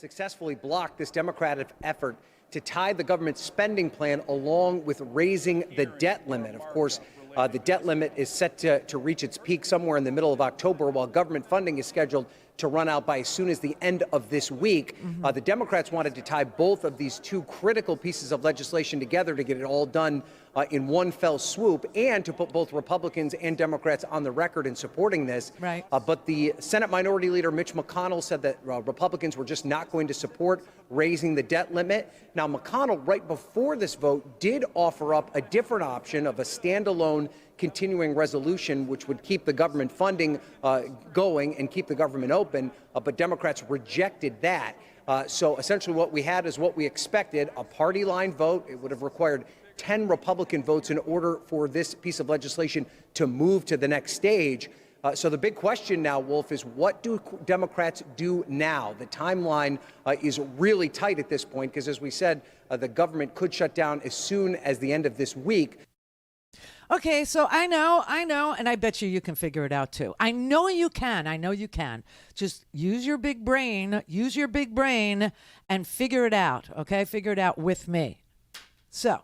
successfully blocked this Democratic effort to tie the government's spending plan along with raising the debt limit. Of course, the debt limit is set to reach its peak somewhere in the middle of October, while government funding is scheduled to run out by as soon as the end of this week. The Democrats wanted to tie both of these two critical pieces of legislation together to get it all done in one fell swoop, and to put both Republicans and Democrats on the record in supporting this. Right. But the Senate Minority Leader Mitch McConnell said that Republicans were just not going to support raising the debt limit. Now, McConnell, right before this vote, did offer up a different option of a standalone continuing resolution, which would keep the government funding going and keep the government open, but Democrats rejected that. So essentially what we had is what we expected, a party line vote. It would have required 10 Republican votes in order for this piece of legislation to move to the next stage. So the big question now, Wolf, is what do Democrats do now? The timeline is really tight at this point because, as we said, the government could shut down as soon as the end of this week. Okay, so I know, and I bet you can figure it out too. I know you can. Just use your big brain, and figure it out, okay? Figure it out with me. So,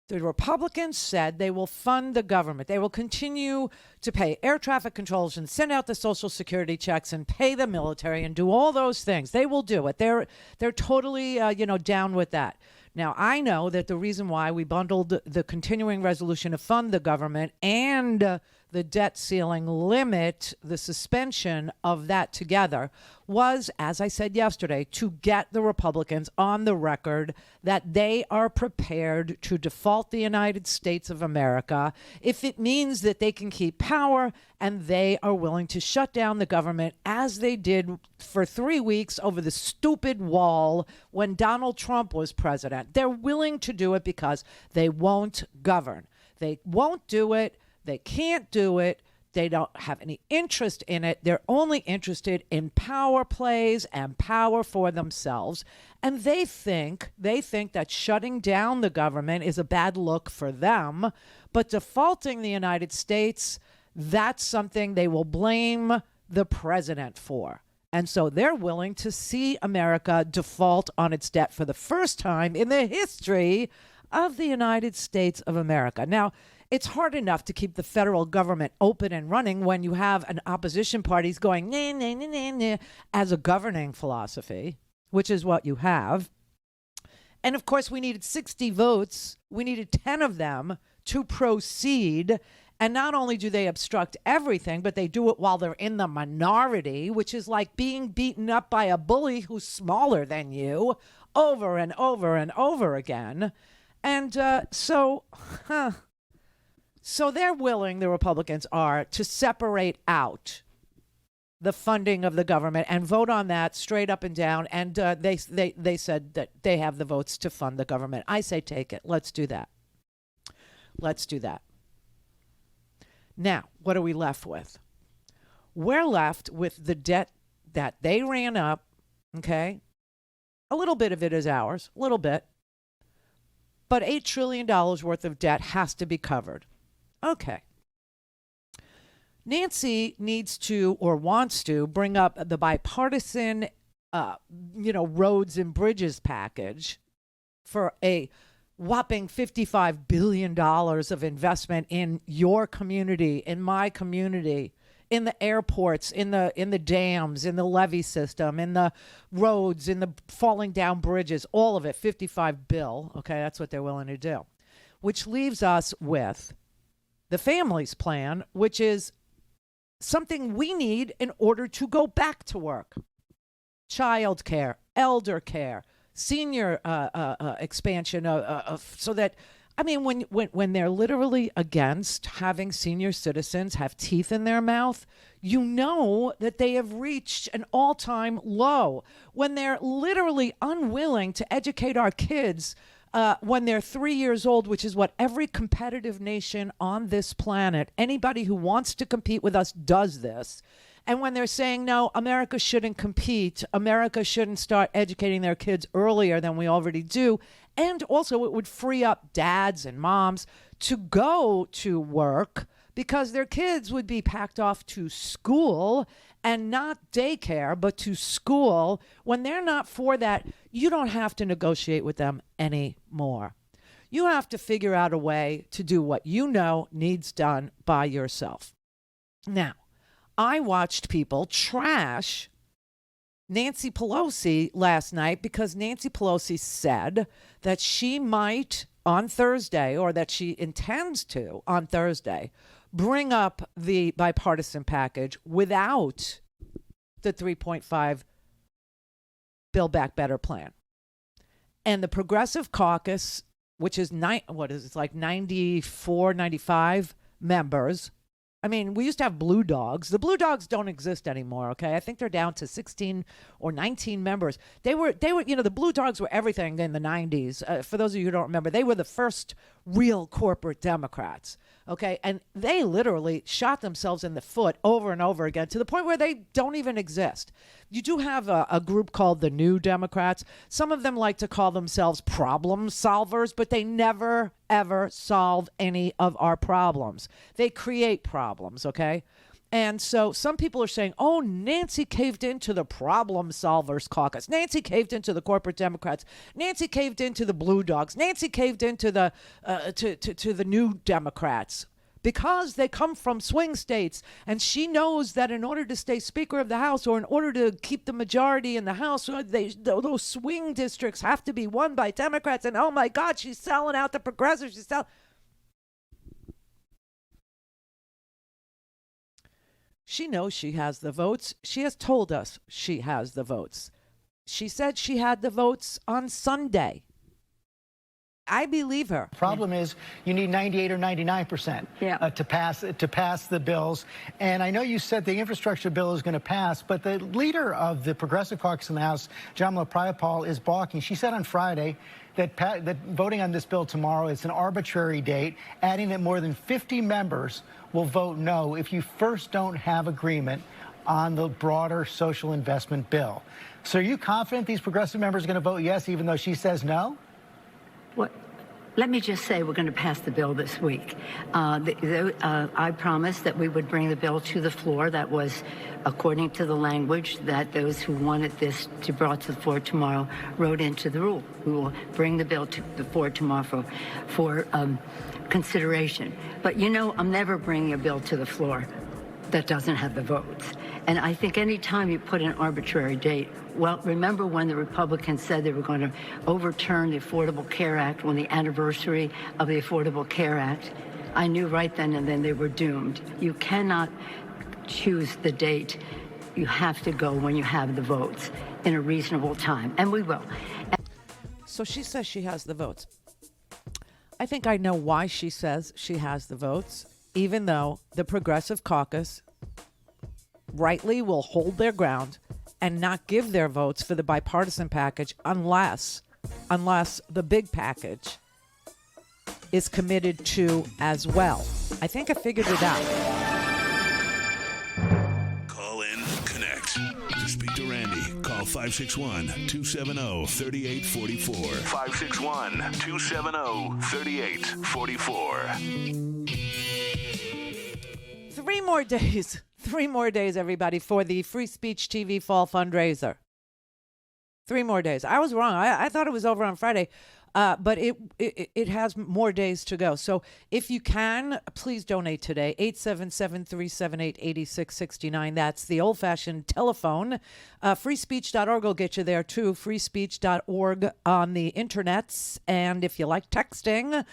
the Republicans said they will fund the government. They will continue to pay air traffic controllers and send out the Social Security checks and pay the military and do all those things. They will do it. They're totally, down with that. Now, I know that the reason why we bundled the continuing resolution to fund the government and the debt ceiling limit, the suspension of that together, was, as I said yesterday, to get the Republicans on the record that they are prepared to default the United States of America if it means that they can keep power, and they are willing to shut down the government as they did for 3 weeks over the stupid wall when Donald Trump was president. They're willing to do it because they won't govern. They won't do it. They can't do it. They don't have any interest in it. They're only interested in power plays and power for themselves. And they think that shutting down the government is a bad look for them. But defaulting the United States, that's something they will blame the president for. And so they're willing to see America default on its debt for the first time in the history of the United States of America. Now, it's hard enough to keep the federal government open and running when you have an opposition parties going nah, nah, nah, nah, nah, as a governing philosophy, which is what you have. And of course, we needed 60 votes. We needed 10 of them to proceed. And not only do they obstruct everything, but they do it while they're in the minority, which is like being beaten up by a bully who's smaller than you over and over and over again. And so they're willing, the Republicans are, to separate out the funding of the government and vote on that straight up and down. And they said that they have the votes to fund the government. I say take it. Let's do that. Let's do that. Now, what are we left with? We're left with the debt that they ran up, okay? A little bit of it is ours, a little bit. But $8 trillion worth of debt has to be covered. Okay. Nancy needs to or wants to bring up the bipartisan, roads and bridges package for a whopping $55 billion of investment in your community, in my community, in the airports, in the dams, in the levee system, in the roads, in the falling down bridges, all of it, $55 billion. Okay, that's what they're willing to do. Which leaves us with the families plan, which is something we need in order to go back to work. Child care, elder care, senior expansion so that, I mean, when they're literally against having senior citizens have teeth in their mouth, you know that they have reached an all-time low. When they're literally unwilling to educate our kids when they're 3 years old, which is what every competitive nation on this planet, anybody who wants to compete with us does this. And when they're saying, no, America shouldn't compete, America shouldn't start educating their kids earlier than we already do. And also it would free up dads and moms to go to work because their kids would be packed off to school and not daycare, but to school, when they're not for that, you don't have to negotiate with them anymore. You have to figure out a way to do what you know needs done by yourself. Now, I watched people trash Nancy Pelosi last night because Nancy Pelosi said that she might on Thursday, or that she intends to on Thursday, bring up the bipartisan package without the 3.5 Build Back Better plan. And the Progressive Caucus, which is like 94, 95 members. I mean, we used to have Blue Dogs. The Blue Dogs don't exist anymore, okay? I think they're down to 16 or 19 members. They were, the Blue Dogs were everything in the 90s. For those of you who don't remember, they were the first real corporate Democrats, okay? And they literally shot themselves in the foot over and over again to the point where they don't even exist. You do have a group called the New Democrats. Some of them like to call themselves problem solvers, but they never, ever solve any of our problems. They create problems, okay? And so some people are saying, oh, Nancy caved into the problem solvers caucus. Nancy caved into the corporate Democrats. Nancy caved into the Blue Dogs. Nancy caved into the to the New Democrats, because they come from swing states, and she knows that in order to stay Speaker of the House, or in order to keep the majority in the House, those swing districts have to be won by Democrats. And oh my God, she's selling out the progressives. She knows she has the votes. She has told us she has the votes. She said she had the votes on Sunday. I believe her. Problem is, you need 98 or 99% to pass the bills. And I know you said the infrastructure bill is going to pass, but the leader of the Progressive Caucus in the House, Jamila Prayapal, is balking. She said on Friday that voting on this bill tomorrow is an arbitrary date, adding that more than 50 members will vote no if you first don't have agreement on the broader social investment bill. So are you confident these progressive members are going to vote yes, even though she says no? What? Let me just say we're going to pass the bill this week. I promised that we would bring the bill to the floor. That was according to the language that those who wanted this to be brought to the floor tomorrow wrote into the rule. We will bring the bill to the floor tomorrow for consideration. But you know, I'm never bringing a bill to the floor that doesn't have the votes. And I think any time you put an arbitrary date, well, remember when the Republicans said they were going to overturn the Affordable Care Act on the anniversary of the Affordable Care Act? I knew right then and then they were doomed. You cannot choose the date. You have to go when you have the votes in a reasonable time, and we will. So she says she has the votes. I think I know why she says she has the votes, even though the Progressive Caucus rightly will hold their ground and not give their votes for the bipartisan package unless the big package is committed to as well. I think I figured it out. Call in, connect. To speak to Randy, call 561-270-3844. 561-270-3844. 3 more days. 3 more days, everybody, for the Free Speech TV Fall Fundraiser. 3 more days. I was wrong. I thought it was over on Friday, but it has more days to go. So if you can, please donate today. 877-378-8669. That's the old-fashioned telephone. Freespeech.org will get you there, too. Freespeech.org on the internets. And if you like texting,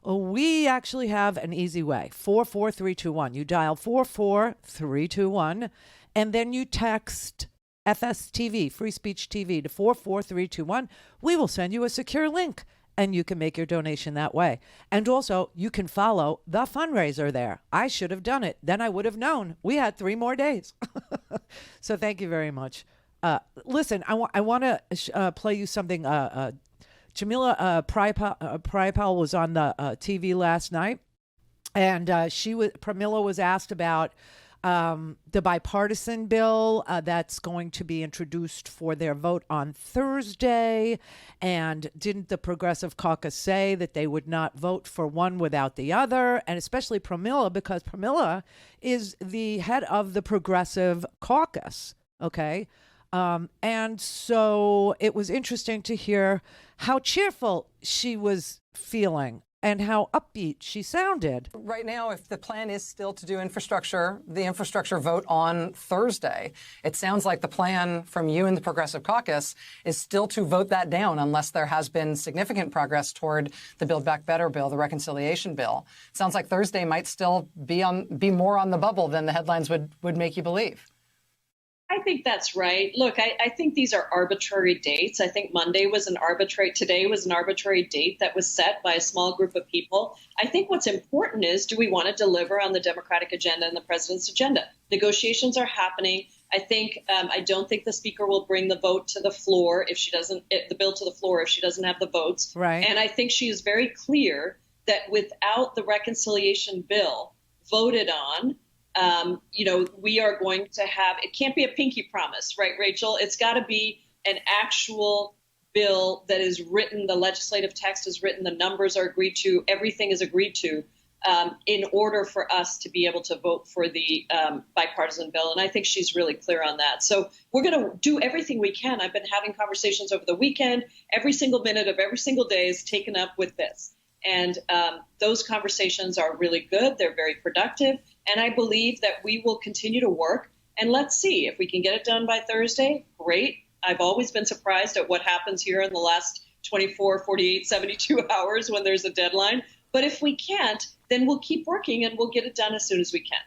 we actually have an easy way. 44321. You dial 44321, and then you text FSTV, Free Speech TV, to 44321. We will send you a secure link, and you can make your donation that way. And also, you can follow the fundraiser there. I should have done it. Then I would have known. We had 3 more days. So thank you very much. Listen, I want to play you something. Jamila Prayapal was on the TV last night, and Pramila was asked about the bipartisan bill that's going to be introduced for their vote on Thursday. And didn't the Progressive Caucus say that they would not vote for one without the other? And especially Pramila, because Pramila is the head of the Progressive Caucus. Okay. And so it was interesting to hear how cheerful she was feeling and how upbeat she sounded. Right now, if the plan is still to do the infrastructure vote on Thursday, it sounds like the plan from you and the Progressive Caucus is still to vote that down unless there has been significant progress toward the Build Back Better bill, the reconciliation bill. It sounds like Thursday might still be more on the bubble than the headlines would make you believe. I think that's right. Look, I think these are arbitrary dates. I think today was an arbitrary date that was set by a small group of people. I think what's important is, do we want to deliver on the Democratic agenda and the president's agenda? Negotiations are happening. I don't think the speaker will bring the vote to the floor the bill to the floor if she doesn't have the votes. Right. And I think she is very clear that without the reconciliation bill voted on, we are going to have, it can't be a pinky promise, right, Rachel? It's got to be an actual bill that is written, the legislative text is written, the numbers are agreed to, everything is agreed to, in order for us to be able to vote for the bipartisan bill. And I think she's really clear on that. So we're going to do everything we can. I've been having conversations over the weekend. Every single minute of every single day is taken up with this. And those conversations are really good. They're very productive. And I believe that we will continue to work. And let's see if we can get it done by Thursday. Great. I've always been surprised at what happens here in the last 24, 48, 72 hours when there's a deadline. But if we can't, then we'll keep working and we'll get it done as soon as we can.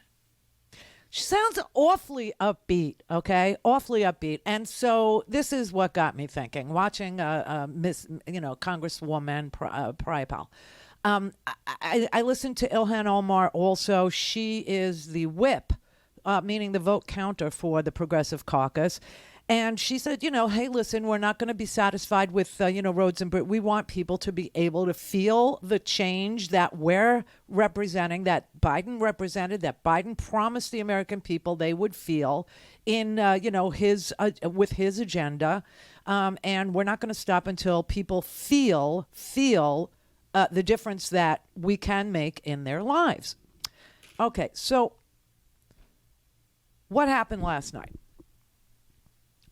She sounds awfully upbeat, okay? Awfully upbeat. And so this is what got me thinking, watching Congresswoman Prayapal. I listened to Ilhan Omar also. She is the whip, meaning the vote counter for the Progressive Caucus. And she said, hey, listen, we're not going to be satisfied with, Rhodes and Britt. We want people to be able to feel the change that we're representing, that Biden represented, that Biden promised the American people they would feel in, with his agenda. And we're not going to stop until people feel the difference that we can make in their lives. Okay, so what happened last night?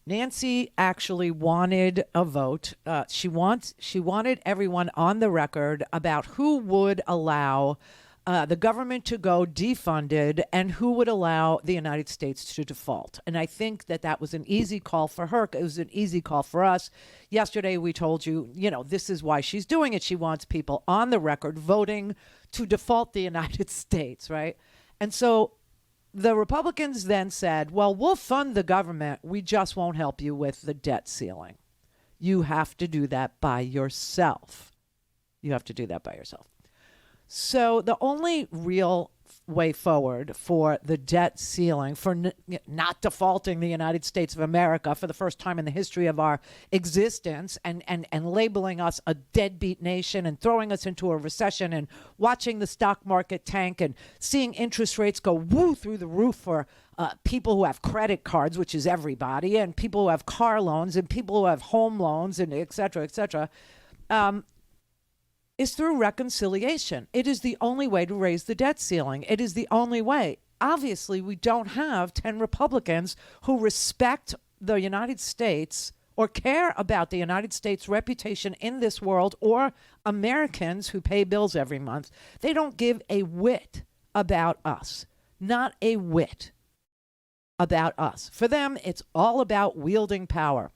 Nancy actually wanted a vote. She wanted everyone on the record about who would allow the government to go defunded and who would allow the United States to default. And I think that was an easy call for her. It was an easy call for us. Yesterday, we told you, this is why she's doing it. She wants people on the record voting to default the United States, right? And so the Republicans then said, well, we'll fund the government. We just won't help you with the debt ceiling. You have to do that by yourself. So the only real way forward for the debt ceiling, for not defaulting the United States of America for the first time in the history of our existence and labeling us a deadbeat nation and throwing us into a recession and watching the stock market tank and seeing interest rates go woo through the roof for people who have credit cards, which is everybody, and people who have car loans and people who have home loans and et cetera, is through reconciliation. It is the only way to raise the debt ceiling. It is the only way. Obviously, we don't have 10 Republicans who respect the United States or care about the United States' reputation in this world, or Americans who pay bills every month. They don't give a whit about us. Not a whit about us. For them, it's all about wielding power.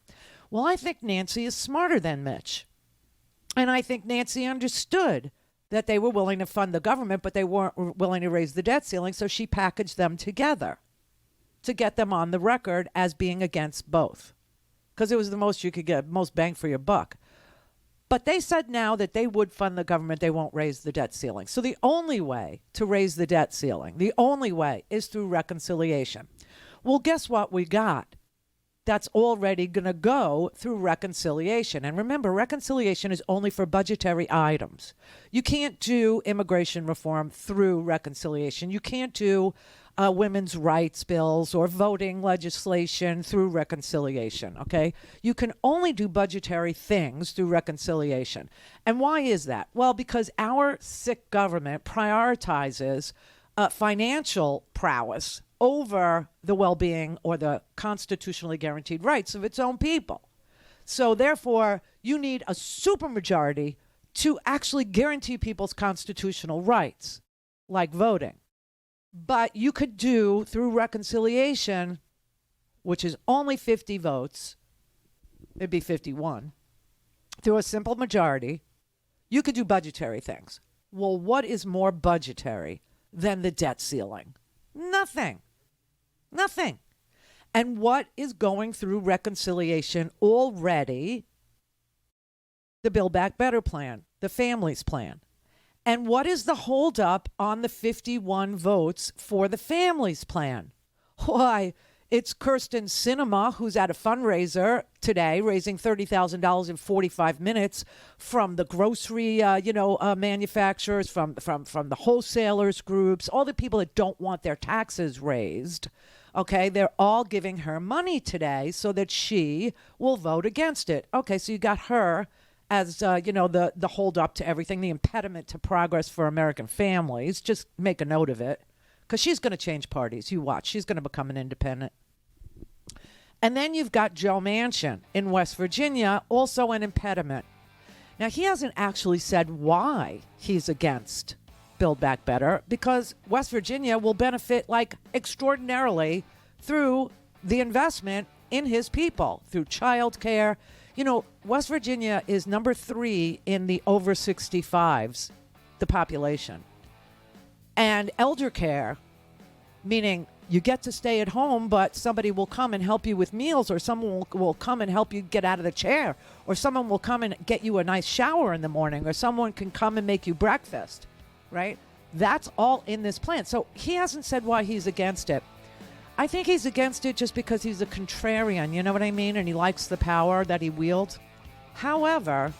Well, I think Nancy is smarter than Mitch. And I think Nancy understood that they were willing to fund the government, but they weren't willing to raise the debt ceiling. So she packaged them together to get them on the record as being against both, because it was the most you could get, most bang for your buck. But they said now that they would fund the government. They won't raise the debt ceiling. So the only way to raise the debt ceiling, the only way, is through reconciliation. Well, guess what we got? That's already going to go through reconciliation. And remember, reconciliation is only for budgetary items. You can't do immigration reform through reconciliation. You can't do women's rights bills or voting legislation through reconciliation, okay? You can only do budgetary things through reconciliation. And why is that? Well, because our sick government prioritizes financial prowess over the well-being or the constitutionally guaranteed rights of its own people. So therefore, you need a supermajority to actually guarantee people's constitutional rights, like voting. But you could do through reconciliation, which is only 50 votes, it'd be 51, through a simple majority, you could do budgetary things. Well, what is more budgetary than the debt ceiling? Nothing. Nothing. And what is going through reconciliation already? The Build Back Better plan, the Families Plan. And what is the holdup on the 51 votes for the Families Plan? Why, it's Kirsten Sinema, who's at a fundraiser today, raising $30,000 in 45 minutes from the grocery, manufacturers, from the wholesalers groups, all the people that don't want their taxes raised. Okay, they're all giving her money today so that she will vote against it. Okay, so you got her as, the hold up to everything, the impediment to progress for American families. Just make a note of it, because she's going to change parties. You watch. She's going to become an independent. And then you've got Joe Manchin in West Virginia, also an impediment. Now, he hasn't actually said why he's against Build Back Better, because West Virginia will benefit extraordinarily through the investment in his people, through child care. West Virginia is number 3 in the over 65s, the population. And elder care, meaning you get to stay at home, but somebody will come and help you with meals, or someone will come and help you get out of the chair, or someone will come and get you a nice shower in the morning, or someone can come and make you breakfast. Right? That's all in this plan. So he hasn't said why he's against it. I think he's against it just because he's a contrarian, you know what I mean? And he likes the power that he wields. However,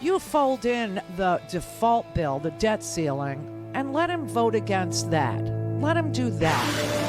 you fold in the default bill, the debt ceiling, and let him vote against that. Let him do that.